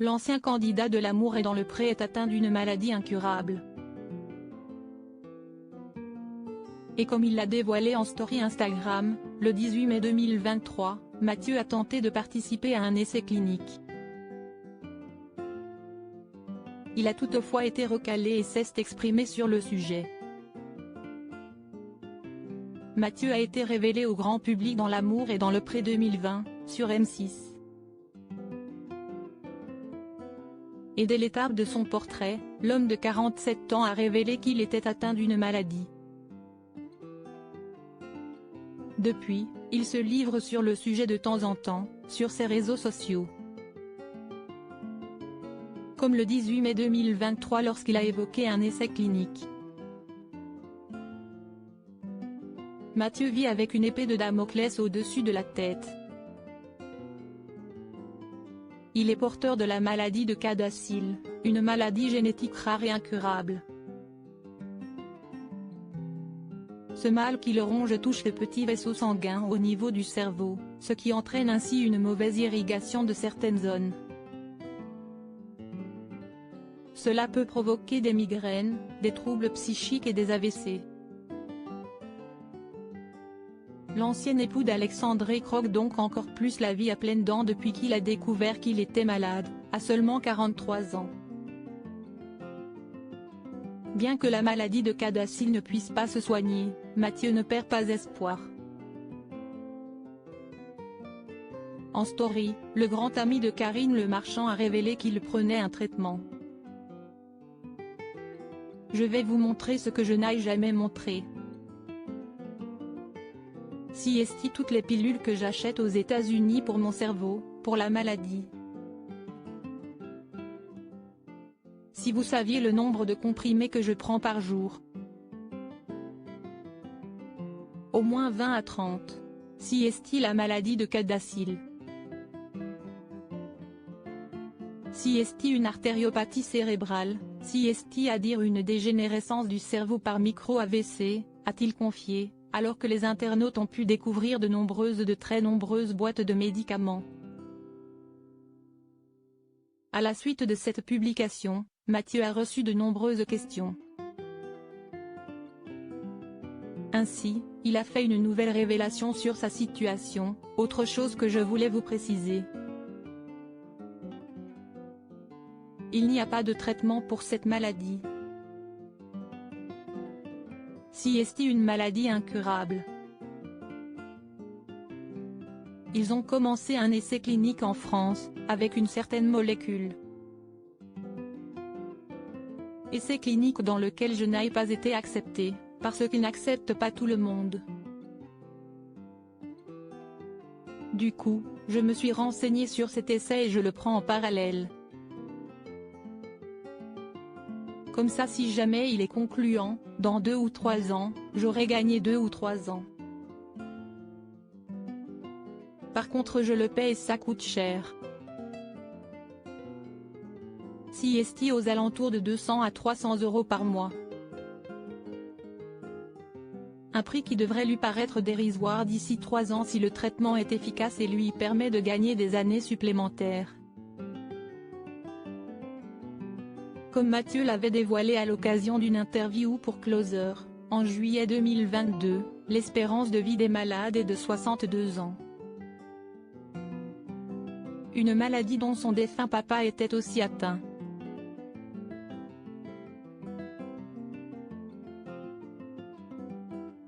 L'ancien candidat de l'Amour est dans le pré est atteint d'une maladie incurable. Et comme il l'a dévoilé en story Instagram, le 18 mai 2023, Mathieu a tenté de participer à un essai clinique. Il a toutefois été recalé et s'est exprimé sur le sujet. Mathieu a été révélé au grand public dans L'Amour est dans le pré 2020, sur M6. Et dès l'étape de son portrait, l'homme de 47 ans a révélé qu'il était atteint d'une maladie. Depuis, il se livre sur le sujet de temps en temps, sur ses réseaux sociaux. Comme le 18 mai 2023 lorsqu'il a évoqué un essai clinique. Mathieu vit avec une épée de Damoclès au-dessus de la tête. Il est porteur de la maladie de CADASIL, une maladie génétique rare et incurable. Ce mal qui le ronge touche les petits vaisseaux sanguins au niveau du cerveau, ce qui entraîne ainsi une mauvaise irrigation de certaines zones. Cela peut provoquer des migraines, des troubles psychiques et des AVC. L'ancien époux d'Alexandrée croque donc encore plus la vie à pleines dents depuis qu'il a découvert qu'il était malade, à seulement 43 ans. Bien que la maladie de CADASIL ne puisse pas se soigner, Mathieu ne perd pas espoir. En story, le grand ami de Karine Le Marchand a révélé qu'il prenait un traitement. Je vais vous montrer ce que je n'ai jamais montré. Si est toutes les pilules que j'achète aux États-Unis pour mon cerveau, pour la maladie. Si vous saviez le nombre de comprimés que je prends par jour. Au moins 20 à 30. Si est la maladie de CADASIL. Si est une artériopathie cérébrale, si est à dire une dégénérescence du cerveau par micro-AVC, a-t-il confié, alors que les internautes ont pu découvrir de très nombreuses boîtes de médicaments. À la suite de cette publication, Mathieu a reçu de nombreuses questions. Ainsi, il a fait une nouvelle révélation sur sa situation, autre chose que je voulais vous préciser. Il n'y a pas de traitement pour cette maladie. Si est une maladie incurable. Ils ont commencé un essai clinique en France, avec une certaine molécule. Essai clinique dans lequel je n'ai pas été accepté, parce qu'ils n'acceptent pas tout le monde. Du coup, je me suis renseigné sur cet essai et je le prends en parallèle. Comme ça si jamais il est concluant, dans 2 ou 3 ans, j'aurai gagné 2 ou 3 ans. Par contre je le paie et ça coûte cher. Si est aux alentours de 200 à 300 € par mois. Un prix qui devrait lui paraître dérisoire d'ici 3 ans si le traitement est efficace et lui permet de gagner des années supplémentaires. Comme Mathieu l'avait dévoilé à l'occasion d'une interview pour Closer, en juillet 2022, l'espérance de vie des malades est de 62 ans. Une maladie dont son défunt papa était aussi atteint.